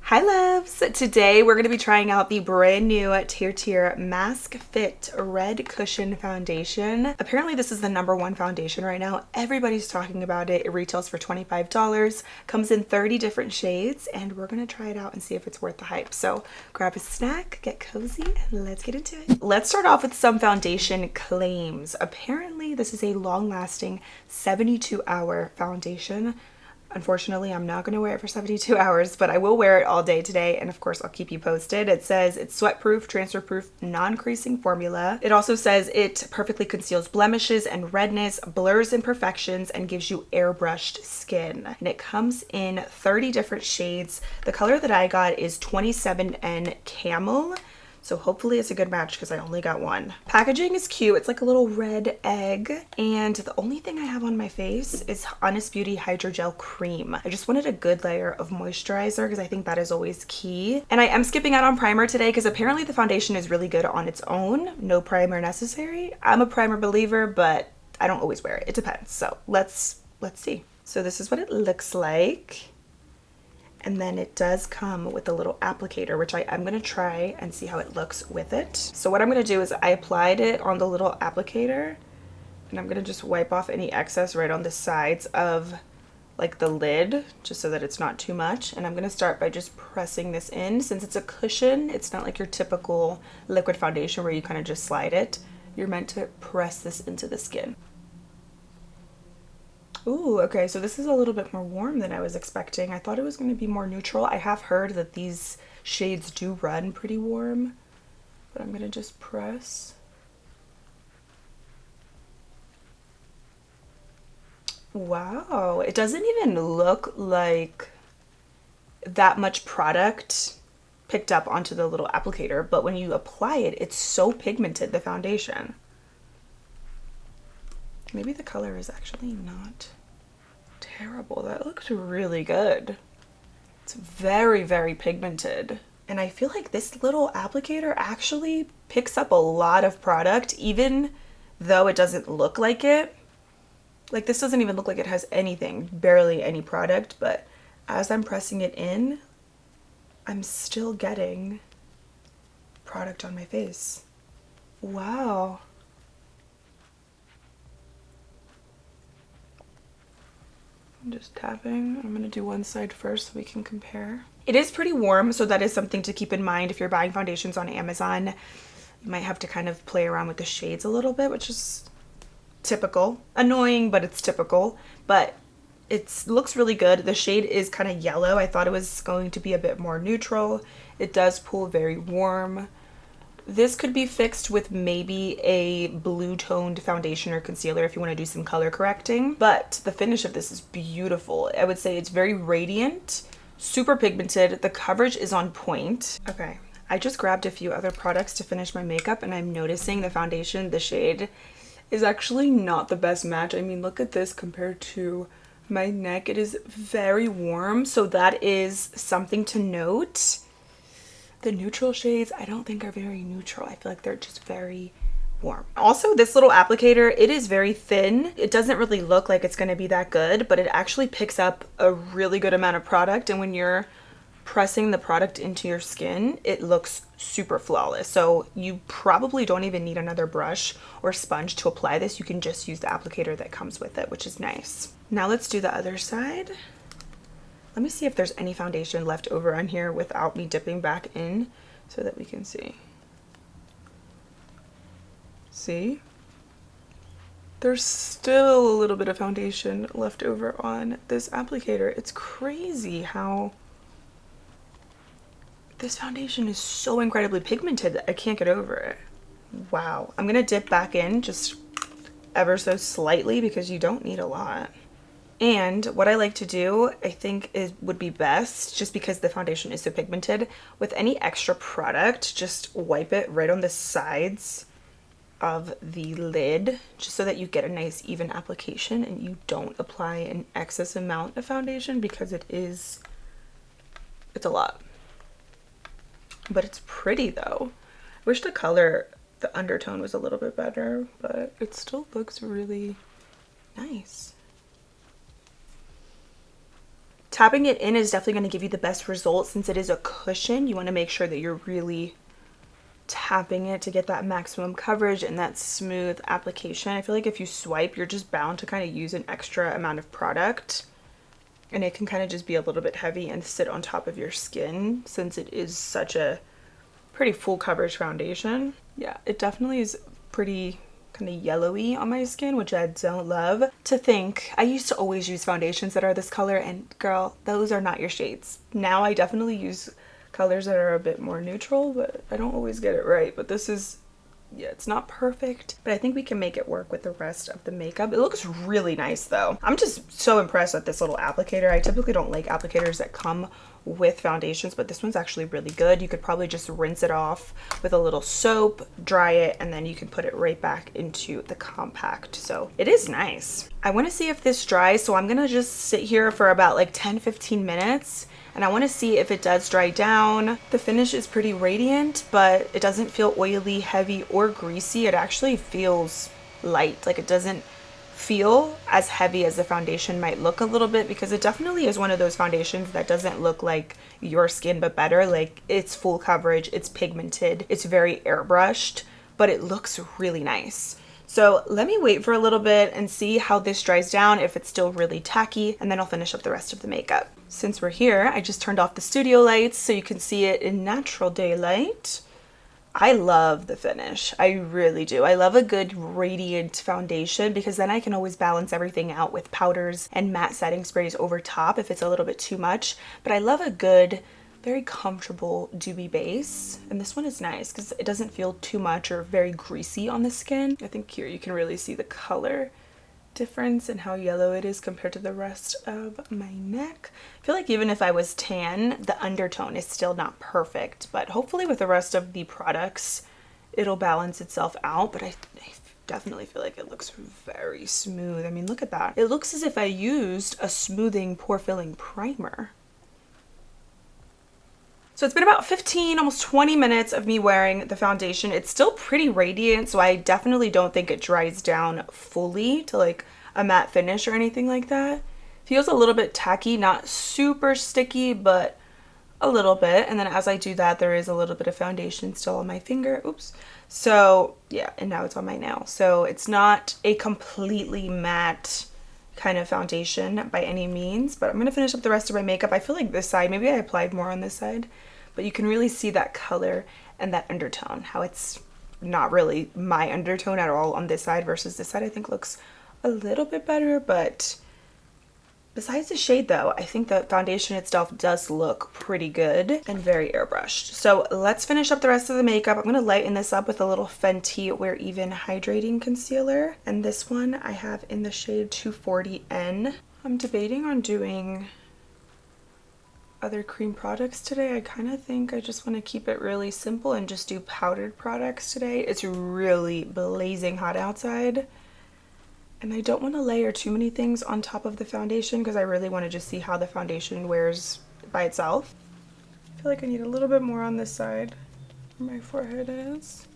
Hi loves! Today we're going to be trying out the brand new Tir Tir Mask Fit Red Cushion Foundation. Apparently this is the #1 foundation right now. Everybody's talking about it. It retails for $25, comes in 30 different shades, and we're going to try it out and see if it's worth the hype. So grab a snack, get cozy, and let's get into it. Let's start off with some foundation claims. Apparently this is a long-lasting 72-hour foundation. Unfortunately, I'm not going to wear it for 72 hours, but I will wear it all day today, and of course I'll keep you posted. It says it's sweat-proof, transfer-proof, non-creasing formula. It also says it perfectly conceals blemishes and redness, blurs imperfections, and gives you airbrushed skin. And it comes in 30 different shades. The color that I got is 27N Camel. So hopefully it's a good match because I only got one. Packaging is cute. It's like a little red egg. And the only thing I have on my face is Honest Beauty Hydrogel Cream. I just wanted a good layer of moisturizer because I think that is always key. And I am skipping out on primer today because apparently the foundation is really good on its own. No primer necessary. I'm a primer believer, but I don't always wear it. It depends. So let's see. So this is what it looks like. And then it does come with a little applicator, which I'm going to try and see how it looks with it. So what I'm going to do is I applied it on the little applicator, and I'm going to just wipe off any excess right on the sides of like the lid, just so that it's not too much. And I'm going to start by just pressing this in. Since it's a cushion, it's not like your typical liquid foundation where you kind of just slide it. You're meant to press this into the skin. Ooh, okay, so this is a little bit more warm than I was expecting. I thought it was going to be more neutral. I have heard that these shades do run pretty warm, but I'm going to just press. Wow, it doesn't even look like that much product picked up onto the little applicator, but when you apply it, it's so pigmented, the foundation. Maybe the color is actually not terrible. That looks really good. It's very, very pigmented. And I feel like this little applicator actually picks up a lot of product, even though it doesn't look like it. Like this doesn't even look like it has anything, barely any product, but as I'm pressing it in, I'm still getting product on my face. Wow. I'm just tapping. I'm going to do one side first so we can compare. It is pretty warm, so that is something to keep in mind if you're buying foundations on Amazon. You might have to kind of play around with the shades a little bit, which is typical. Annoying, but it's typical. But it looks really good. The shade is kind of yellow. I thought it was going to be a bit more neutral. It does pull very warm. This could be fixed with maybe a blue toned foundation or concealer if you want to do some color correcting, but the finish of this is beautiful. I would say it's very radiant, super pigmented. The coverage is on point. Okay, I just grabbed a few other products to finish my makeup, and I'm noticing the foundation, the shade, is actually not the best match. I mean, look at this compared to my neck. It is very warm, so that is something to note. The neutral shades, I don't think are very neutral. I feel like they're just very warm. Also, this little applicator, it is very thin. It doesn't really look like it's going to be that good, but it actually picks up a really good amount of product. And when you're pressing the product into your skin, it looks super flawless. So you probably don't even need another brush or sponge to apply this. You can just use the applicator that comes with it, which is nice. Now let's do the other side. Let me see if there's any foundation left over on here without me dipping back in so that we can see. See? There's still a little bit of foundation left over on this applicator. It's crazy how this foundation is so incredibly pigmented that I can't get over it. Wow. I'm gonna dip back in just ever so slightly because you don't need a lot. And what I like to do, I think would be best, just because the foundation is so pigmented, with any extra product, just wipe it right on the sides of the lid, just so that you get a nice even application and you don't apply an excess amount of foundation, because it's a lot. But it's pretty though. I wish the color, the undertone was a little bit better, but it still looks really nice. tapping it in is definitely going to give you the best results since it is a cushion. You want to make sure that you're really tapping it to get that maximum coverage and that smooth application. I feel like if you swipe, you're just bound to kind of use an extra amount of product, and it can kind of just be a little bit heavy and sit on top of your skin since it is such a pretty full coverage foundation. Yeah, it definitely is pretty kind of yellowy on my skin, which I don't love. To think, I used to always use foundations that are this color, and girl, those are not your shades. Now I definitely use colors that are a bit more neutral, but I don't always get it right. But this is, yeah, it's not perfect, but I think we can make it work with the rest of the makeup. It looks really nice though. I'm just so impressed with this little applicator. I typically don't like applicators that come with foundations, but this one's actually really good. You could probably just rinse it off with a little soap, dry it, and then you can put it right back into the compact. So it is nice. I want to see if this dries, so I'm gonna just sit here for about like 10-15 minutes, and I want to see if it does dry down. The finish is pretty radiant, but it doesn't feel oily, heavy, or greasy. It actually feels light. Like, it doesn't feel as heavy as the foundation might look a little bit, because it definitely is one of those foundations that doesn't look like your skin but better. Like, it's full coverage, it's pigmented, it's very airbrushed, but it looks really nice. So let me wait for a little bit and see how this dries down, if it's still really tacky, and then I'll finish up the rest of the makeup. Since we're here, I just turned off the studio lights so you can see it in natural daylight. I love the finish. I really do. I love a good radiant foundation, because then I can always balance everything out with powders and matte setting sprays over top if it's a little bit too much. But I love a good, very comfortable dewy base, and this one is nice because it doesn't feel too much or very greasy on the skin. I think here you can really see the color difference and how yellow it is compared to the rest of my neck. I feel like even if I was tan, the undertone is still not perfect, but hopefully with the rest of the products it'll balance itself out. But I definitely feel like it looks very smooth. I mean, look at that. It looks as if I used a smoothing pore filling primer. So it's been about 15, almost 20 minutes of me wearing the foundation. It's still pretty radiant, so I definitely don't think it dries down fully to like a matte finish or anything like that. Feels a little bit tacky, not super sticky, but a little bit. And then as I do that, there is a little bit of foundation still on my finger. Oops. So yeah, and now it's on my nail. So it's not a completely matte kind of foundation by any means, but I'm gonna finish up the rest of my makeup. I feel like this side, maybe I applied more on this side, but you can really see that color and that undertone, how it's not really my undertone at all on this side versus this side. I think looks a little bit better, but besides the shade though, I think the foundation itself does look pretty good and very airbrushed. So let's finish up the rest of the makeup. I'm gonna lighten this up with a little Fenty Wear Even Hydrating Concealer, and this one I have in the shade 240N. I'm debating on doing other cream products today. I kind of think I just want to keep it really simple and just do powdered products today. It's really blazing hot outside, and I don't want to layer too many things on top of the foundation because I really want to just see how the foundation wears by itself. I feel like I need a little bit more on this side where my forehead is.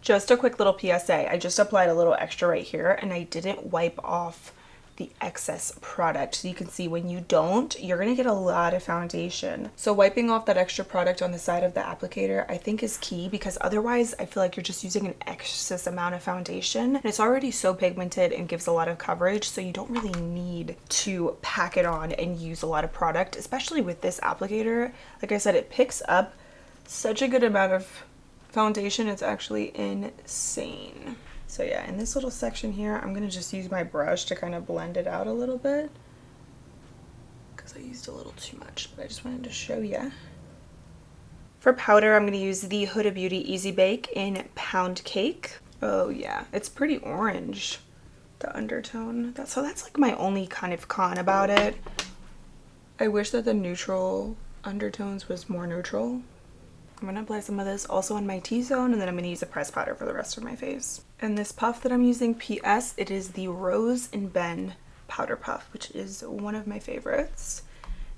Just a quick little PSA. I just applied a little extra right here, and I didn't wipe off the excess product. So you can see when you don't, you're gonna get a lot of foundation. So wiping off that extra product on the side of the applicator I think is key, because otherwise I feel like you're just using an excess amount of foundation, and it's already so pigmented and gives a lot of coverage, so you don't really need to pack it on and use a lot of product, especially with this applicator. Like I said, it picks up such a good amount of foundation. It's actually insane. So yeah, in this little section here, I'm gonna just use my brush to kind of blend it out a little bit because I used a little too much, but I just wanted to show you. For powder, I'm gonna use the Huda Beauty Easy Bake in Pound Cake. Oh yeah, it's pretty orange, the undertone. So that's like my only kind of con about it. I wish that the neutral undertones was more neutral. I'm gonna apply some of this also on my T-zone, and then I'm gonna use a pressed powder for the rest of my face. And this puff that I'm using, PS, it is the Rose and Ben powder puff, which is one of my favorites.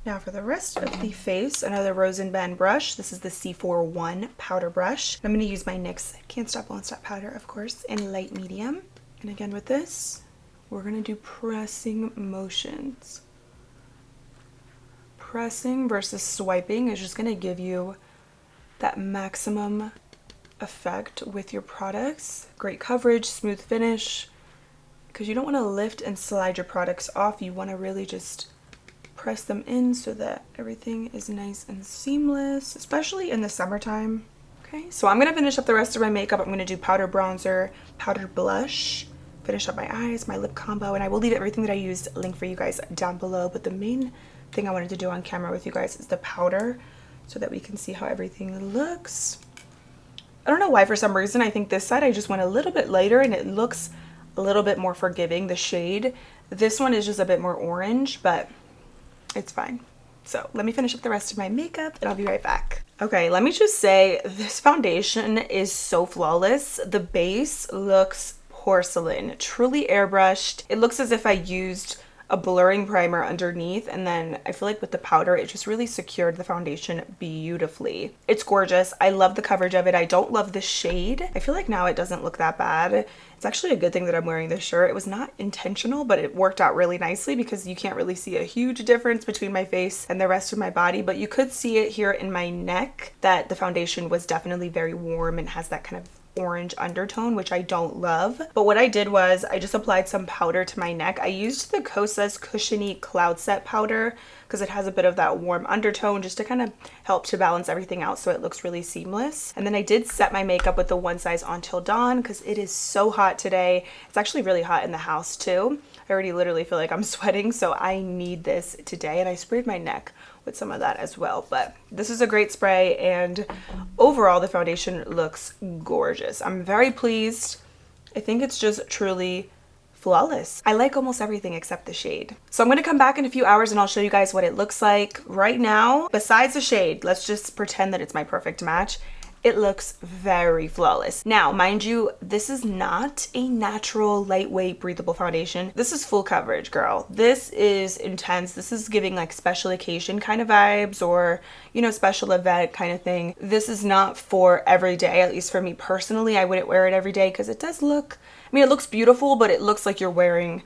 Now for the rest of the face, another Rose and Ben brush. This is the C41 powder brush. I'm gonna use my NYX Can't Stop Won't Stop powder, of course, in light medium. And again with this, we're gonna do pressing motions. pressing versus swiping is just gonna give you that maximum effect with your products. Great coverage, smooth finish, because you don't want to lift and slide your products off. You want to really just press them in so that everything is nice and seamless, especially in the summertime. Okay, so I'm gonna finish up the rest of my makeup. I'm gonna do powder bronzer, powder blush, finish up my eyes, my lip combo, and I will leave everything that I used linked for you guys down below. But the main thing I wanted to do on camera with you guys is the powder, so that we can see how everything looks. I don't know why, for some reason I think this side I just went a little bit lighter and it looks a little bit more forgiving, the shade. This one is just a bit more orange, but it's fine. So let me finish up the rest of my makeup and I'll be right back. Okay, let me just say this foundation is so flawless. The base looks porcelain, truly airbrushed. It looks as if I used a blurring primer underneath, and then I feel like with the powder it just really secured the foundation beautifully. It's gorgeous. I love the coverage of it. I don't love the shade. I feel like now it doesn't look that bad. It's actually a good thing that I'm wearing this shirt. It was not intentional, but it worked out really nicely because you can't really see a huge difference between my face and the rest of my body, but you could see it here in my neck that the foundation was definitely very warm and has that kind of orange undertone, which I don't love. But what I did was I just applied some powder to my neck. I used the xoxo's Cushiony Cloud Set powder because it has a bit of that warm undertone just to kind of help to balance everything out so it looks really seamless. And then I did set my makeup with the One Size Until Dawn because it is so hot today. It's actually really hot in the house too. I already literally feel like I'm sweating, so I need this today. And I sprayed my neck with some of that as well. But this is a great spray, and overall the foundation looks gorgeous. I'm very pleased. I think it's just truly flawless. I like almost everything except the shade. So I'm gonna come back in a few hours and I'll show you guys what it looks like. Right now, besides the shade, let's just pretend that it's my perfect match. It looks very flawless. Now, mind you, this is not a natural, lightweight, breathable foundation. This is full coverage, girl. This is intense. This is giving like special occasion kind of vibes, or, you know, special event kind of thing. This is not for every day, at least for me personally. I wouldn't wear it every day because it does look, I mean, it looks beautiful, but it looks like you're wearing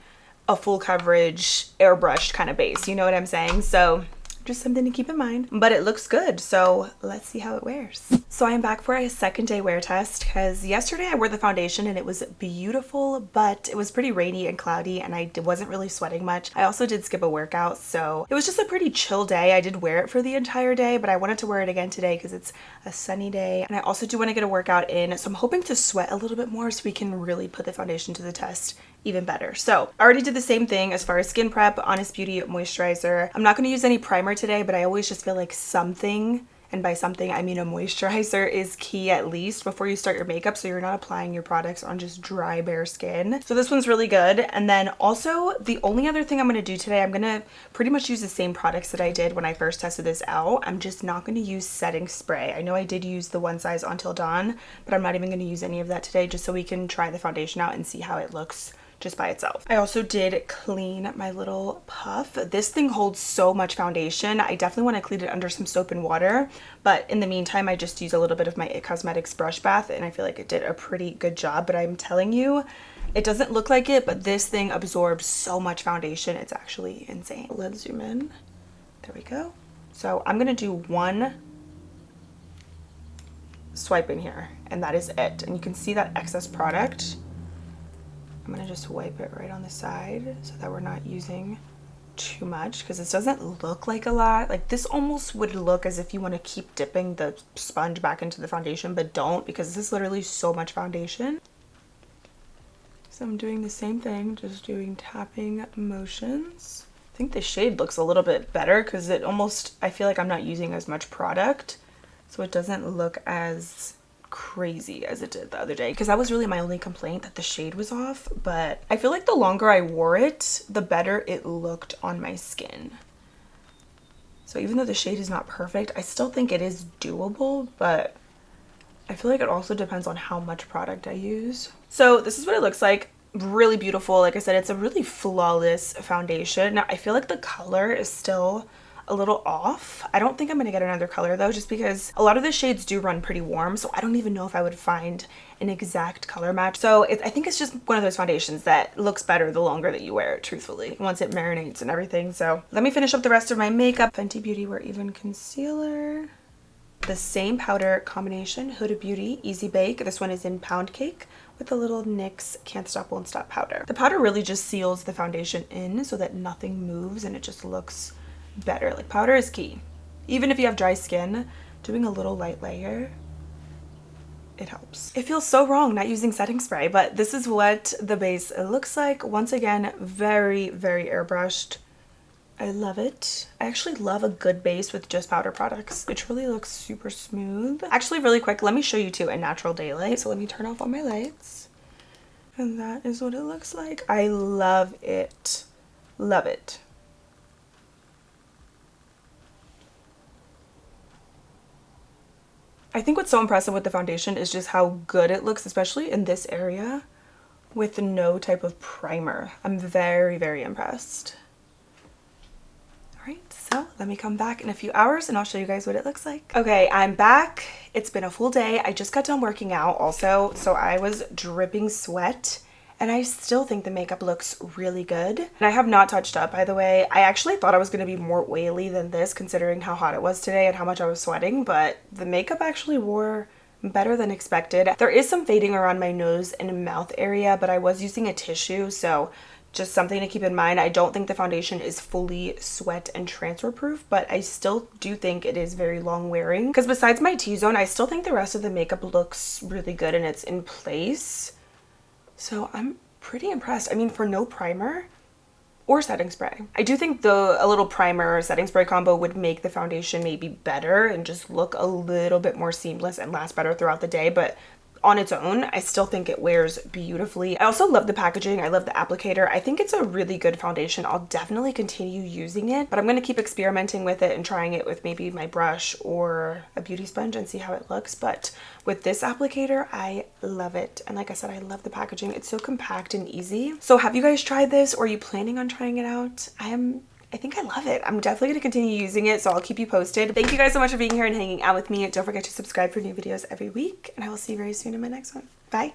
a full coverage, airbrushed kind of base. You know what I'm saying? So just something to keep in mind, but it looks good. So let's see how it wears. So I am back for a second day wear test because yesterday I wore the foundation and it was beautiful, but it was pretty rainy and cloudy and I wasn't really sweating much. I also did skip a workout, so it was just a pretty chill day. I did wear it for the entire day, but I wanted to wear it again today because it's a sunny day. And I also do want to get a workout in, so I'm hoping to sweat a little bit more so we can really put the foundation to the test even better. So I already did the same thing as far as skin prep, Honest Beauty moisturizer. I'm not going to use any primer today, but I always just feel like something, and by something I mean a moisturizer, is key at least before you start your makeup, so you're not applying your products on just dry bare skin. So this one's really good. And then also the only other thing I'm going to do today, I'm going to pretty much use the same products that I did when I first tested this out. I'm just not going to use setting spray. I know I did use the One Size Until Dawn, but I'm not even going to use any of that today, just so we can try the foundation out and see how it looks just by itself. I also did clean my little puff. This thing holds so much foundation. I definitely want to clean it under some soap and water, but in the meantime I just use a little bit of my It Cosmetics brush bath and I feel like it did a pretty good job. But I'm telling you, it doesn't look like it, but this thing absorbs so much foundation. It's actually insane. Let's zoom in. There we go. So I'm gonna do one swipe in here and that is it. And you can see that excess product. I'm gonna just wipe it right on the side so that we're not using too much, because this doesn't look like a lot. Like this almost would look as if you want to keep dipping the sponge back into the foundation, but don't, because this is literally so much foundation. So I'm doing the same thing, just doing tapping motions. I think the shade looks a little bit better because it almost, I feel like I'm not using as much product, so it doesn't look as crazy as it did the other day, because that was really my only complaint, that the shade was off. But I feel like the longer I wore it, the better it looked on my skin. So even though the shade is not perfect, I still think it is doable, but I feel like it also depends on how much product I use. So this is what it looks like. Really beautiful. Like I said, it's a really flawless foundation. Now I feel like the color is still a little off. I don't think I'm gonna get another color though, just because a lot of the shades do run pretty warm, so I don't even know if I would find an exact color match. So I think it's just one of those foundations that looks better the longer that you wear it, truthfully, once it marinates and everything. So let me finish up the rest of my makeup. Fenty Beauty Wear Even Concealer. The same powder combination, Huda Beauty Easy Bake. This one is in Pound Cake with a little NYX Can't Stop Won't Stop powder. The powder really just seals the foundation in so that nothing moves and it just looks better. Like, powder is key. Even if you have dry skin, doing a little light layer, it helps. It feels so wrong not using setting spray, but this is what the base looks like. Once again, very, very airbrushed. I love it. I actually love a good base with just powder products. It really looks super smooth. Actually, really quick, let me show you too in natural daylight. So let me turn off all my lights. And that is what it looks like. I love it. Love it. I think what's so impressive with the foundation is just how good it looks, especially in this area with no type of primer. I'm very, very impressed. Alright, so let me come back in a few hours and I'll show you guys what it looks like. Okay, I'm back. It's been a full day. I just got done working out also, so I was dripping sweat and I still think the makeup looks really good. And I have not touched up, by the way. I actually thought I was going to be more oily than this considering how hot it was today and how much I was sweating, but the makeup actually wore better than expected. There is some fading around my nose and mouth area, but I was using a tissue, so just something to keep in mind. I don't think the foundation is fully sweat and transfer proof, but I still do think it is very long wearing. Because besides my T-zone, I still think the rest of the makeup looks really good and it's in place. So I'm pretty impressed. I mean, for no primer or setting spray. I do think a little primer setting spray combo would make the foundation maybe better and just look a little bit more seamless and last better throughout the day, but on its own, I still think it wears beautifully. I also love the packaging. I love the applicator. I think it's a really good foundation. I'll definitely continue using it, but I'm going to keep experimenting with it and trying it with maybe my brush or a beauty sponge and see how it looks. But with this applicator, I love it. And like I said, I love the packaging. It's so compact and easy. So have you guys tried this or are you planning on trying it out? I think I love it. I'm definitely going to continue using it, so I'll keep you posted. Thank you guys so much for being here and hanging out with me. Don't forget to subscribe for new videos every week, and I will see you very soon in my next one. Bye.